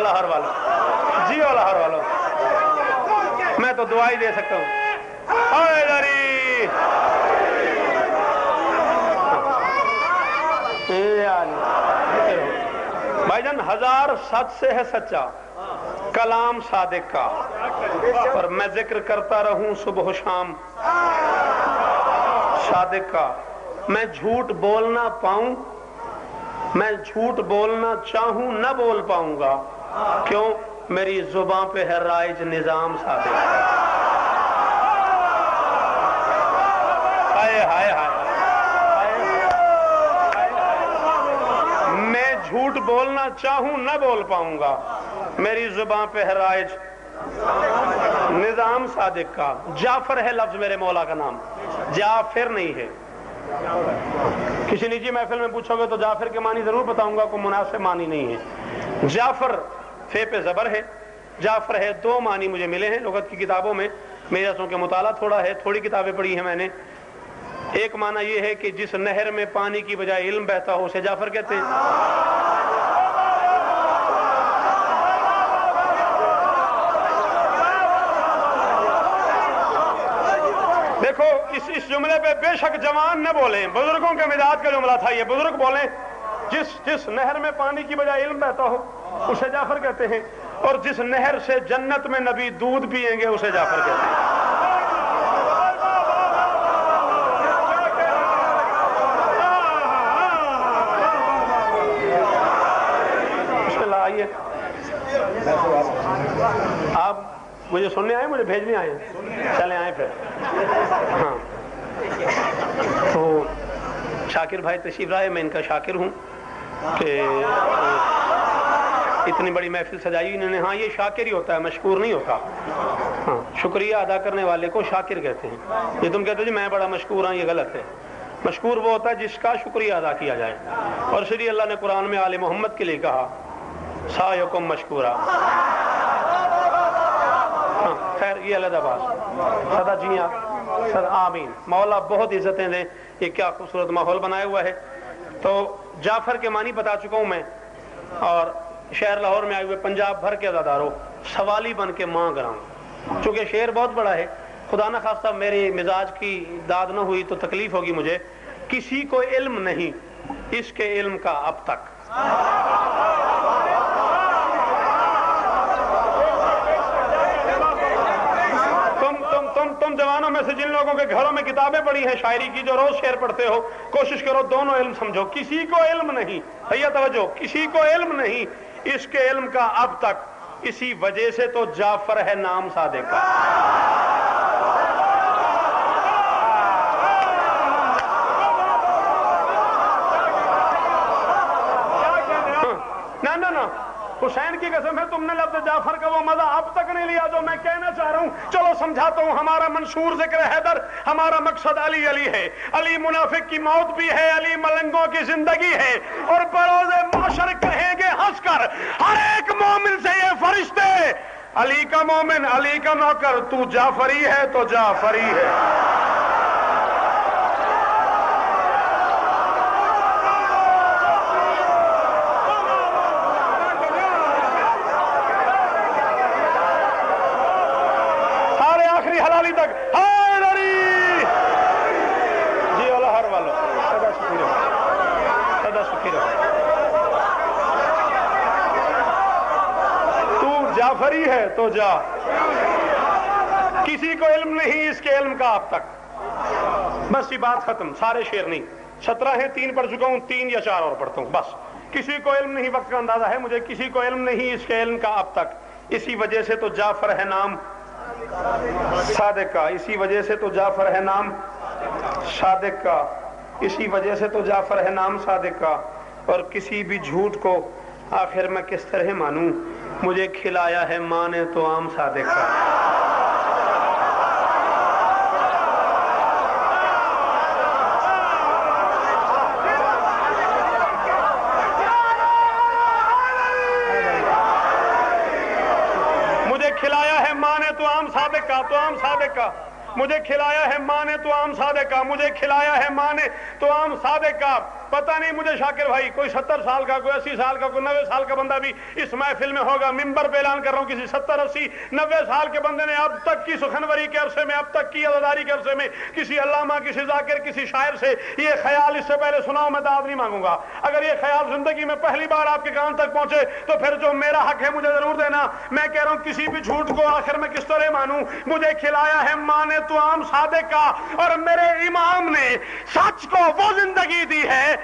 لاہور والوں، جیو لاہور والوں، میں تو دعا ہی دے سکتا ہوں. بھائی جان 1000 سچ سے ہے سچا کلام صادق کا، اور میں ذکر کرتا رہوں صبح و شام صادق کا. میں جھوٹ بولنا پاؤں، میں جھوٹ بولنا چاہوں نہ بول پاؤں گا. کیوں؟ میری زبان پہ ہے رائج نظام صادق. ہائے ہائے ہائے، میں جھوٹ بولنا چاہوں نہ بول پاؤں گا، میری زبان پہ ہے رائج نظام صادق کا. جعفر ہے لفظ میرے مولا کا نام، جعفر نہیں ہے. کسی نجی محفل میں پوچھو گے تو جعفر کے معنی ضرور بتاؤں گا، کوئی مناسب معنی نہیں ہے. جعفر فے پہ زبر ہے، جعفر ہے. 2 معنی مجھے ملے ہیں لغت کی کتابوں میں، میرا سو کے مطالعہ تھوڑا ہے، تھوڑی کتابیں پڑھی ہیں میں نے. ایک معنی یہ ہے کہ جس نہر میں پانی کی بجائے علم بہتا ہو اسے جعفر کہتے ہیں. دیکھو اس جملے پہ بے شک جوان نہ بولیں، بزرگوں کے مزاج کا جملہ تھا یہ. بزرگ بولیں جس نہر میں پانی کی بجائے علم بہتا ہو اسے جعفر کہتے ہیں، اور جس نہر سے جنت میں نبی دودھ پئیں گے اسے جعفر کہتے ہیں. آپ مجھے سننے آئے، مجھے بھیجنے آئے ہیں؟ چلیں آئیں پھر. ہاں تو شاکر بھائی تشریف لائے، میں ان کا شاکر ہوں کہ اتنی بڑی محفل سجائی انہوں نے. ہاں یہ شاکر ہی ہوتا ہے، مشکور نہیں ہوتا. ہاں شکریہ ادا کرنے والے کو شاکر کہتے ہیں. یہ تم کہتے ہو جی میں بڑا مشکور ہوں، یہ غلط ہے. مشکور وہ ہوتا ہے جس کا شکریہ ادا کیا جائے. اور شری اللہ نے قرآن میں آل محمد کے لیے کہا سایکم مشکورا. ہاں خیر یہ علیحدہ بات. سدا جیاں سدا آمین. مولا بہت عزتیں دیں. یہ کیا خوبصورت ماحول بنایا ہوا ہے. تو جعفر کے معنی بتا چکا ہوں میں، اور شہر لاہور میں آئے ہوئے پنجاب بھر کے عزاداروں سوالی بن کے مانگ رہا ہوں. چونکہ شعر بہت بڑا ہے، خدا نہ خواستہ میرے مزاج کی داد نہ ہوئی تو تکلیف ہوگی مجھے. کسی کو علم نہیں اس کے علم کا اب تک. تم جوانوں میں سے جن لوگوں کے گھروں میں کتابیں پڑھی ہیں شاعری کی، جو روز شعر پڑھتے ہو، کوشش کرو دونوں علم سمجھو. کسی کو علم نہیں، بھیا توجہ، کسی کو علم نہیں اس کے علم کا اب تک. اسی وجہ سے تو جعفر ہے نام صادق کا. حسین کی قسم ہے تم نے لفظ جعفر کا وہ مزہ اب تک نہیں لیا جو میں کہنا چاہ رہا ہوں. چلو سمجھاتا ہوں. ہمارا منشور ذکر حیدر، ہمارا مقصد علی علی ہے. علی منافق کی موت بھی ہے، علی ملنگوں کی زندگی ہے، اور بروز محشر کہیں گے ہنس کر ہر ایک مومن سے یہ فرشتے، علی کا مومن، علی کا نوکر، تو جعفری ہے تو جعفری ہے. جعفری ہے تو جا. کسی کو علم نہیں اس کے علم کا اب تک. بس یہ بات ختم. سارے شعر نہیں، 17 ہیں، 3 پڑھ چکا ہوں، 3 یا 4 اور پڑھتا ہوں بس. کسی کو علم نہیں، وقت کا اندازہ ہے مجھے، کسی کو علم نہیں اس کے علم کا اب تک. اسی وجہ سے تو جعفر ہے نام صادق کا. اسی وجہ سے تو جعفر ہے نام صادق کا. اسی وجہ سے تو جعفر ہے نام صادق کا. اور کسی بھی جھوٹ کو آخر میں کس طرح مانوں، مجھے کھلایا ہے ماں نے تو عام صادق کا. مجھے کھلایا ہے ماں نے تو عام صادق کا، تو عام صادق کا. مجھے کھلایا ہے ماں نے تو عام صادق کا. مجھے کھلایا ہے ماں نے تو عام صادق کا. پتہ نہیں مجھے شاکر بھائی کوئی 70 سال کا، کوئی 80 سال کا، کوئی 90 سال کا بندہ بھی اس محفل میں ہوگا. ممبر پہ اعلان کر رہا ہوں کسی 70 80 90 سال کے بندے نے اب تک کی سخنوری کے عرصے میں، اب تک کی عزاداری کے عرصے میں کسی علامہ، کسی ذاکر، کسی شاعر سے یہ خیال اس سے پہلے سناؤ، میں داد نہیں مانگوں گا. اگر یہ خیال زندگی میں پہلی بار آپ کے کان تک پہنچے تو پھر جو میرا حق ہے مجھے ضرور دینا. میں کہہ رہا ہوں کسی بھی جھوٹ کو آخر میں کس طرح مانوں؟ مجھے کھلایا ہے ماں نے طعام صادق کا، اور میرے امام نے سچ کو وہ زندگی دی ہے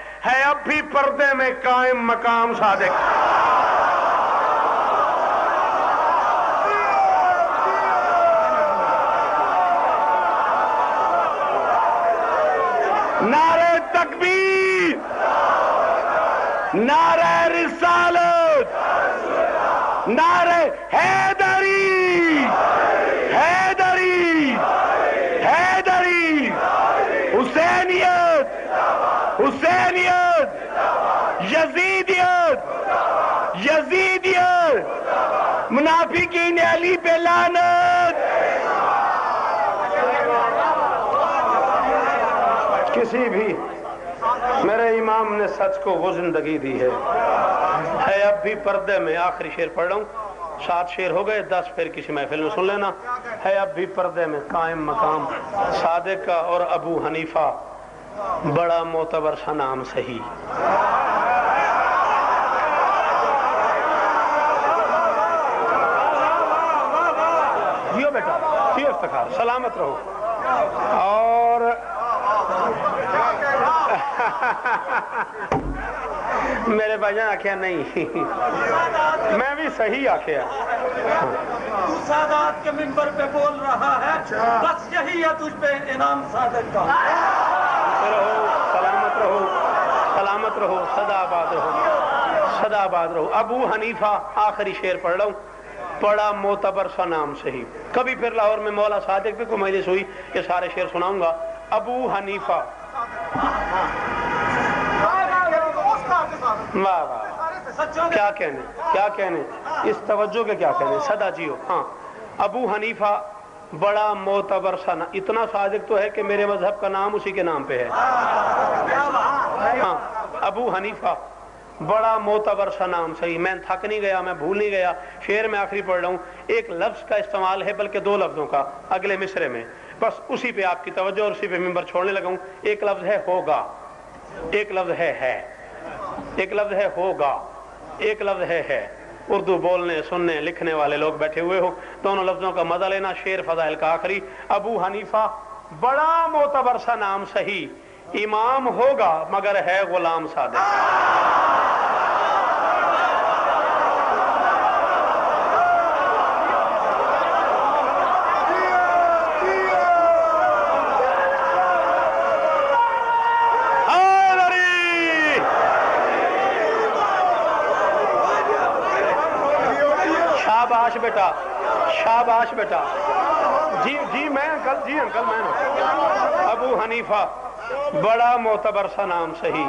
اب بھی پردے میں قائم مقام صادق. نعرہ تکبیر، نعرہ رسالت، نعرہ حیدری، حیدری، حیدری، حسینیت، حسینیت، یزیدیت، یزیدیت، منافقین علی پہ لعنت. کسی بھی میرے امام نے سچ کو وہ زندگی دی ہے اب بھی پردے میں. آخری شعر پڑھ رہا ہوں، 7 شعر ہو گئے، 10 پھر کسی محفل میں سن لینا. ہے اب بھی پردے میں قائم مقام صادق کا، اور ابو حنیفہ بڑا معتبر سا نام صحیح. جیو بیٹا، جیو افتخار، سلامت رہو. اور میرے بھائی جان آخیا نہیں، میں بھی صحیح آخیا. تو سادات کے منبر پہ بول رہا ہے، بس یہی ہے تجھ پہ انعام صادق کا. رہو، سلامت رہو، سلامت رہو، سدا آباد رہو، سدا آباد رہو. ابو حنیفہ آخری شعر پڑھ رہا ہوں، بڑا معتبر سا نام صحیح. کبھی پھر لاہور میں مولا صادق پہ کوئی مجلس ہوئی یہ سارے شعر سناؤں گا. ابو حنیفہ، واہ واہ، کیا کہنے، کیا کہنے، اس توجہ کے کیا کہنے، صدا جیو. ہاں، ابو حنیفہ بڑا معتبر سا نام، اتنا صادق تو ہے کہ میرے مذہب کا نام اسی کے نام پہ ہے. ہاں، ابو حنیفہ بڑا معتبر سا نام صحیح. میں تھک نہیں گیا، میں بھول نہیں گیا. شعر میں آخری پڑھ رہا ہوں، ایک لفظ کا استعمال ہے بلکہ 2 لفظوں کا اگلے مصرے میں، بس اسی پہ آپ کی توجہ اور اسی پہ ممبر چھوڑنے لگا ہوں. ایک لفظ ہے ہوگا، ایک لفظ ہے، ایک لفظ ہے ہوگا، ایک لفظ ہے. اردو بولنے، سننے، لکھنے والے لوگ بیٹھے ہوئے ہو، دونوں لفظوں کا مزہ لینا. شعر فضائل کا آخری، ابو حنیفہ بڑا معتبر سا نام صحیح، امام ہوگا مگر ہے غلام صادق. شاباش بیٹا، شاباش بیٹا. جی میں انکل، جی انکل میں. ابو حنیفہ بڑا معتبر سا نام صحیح.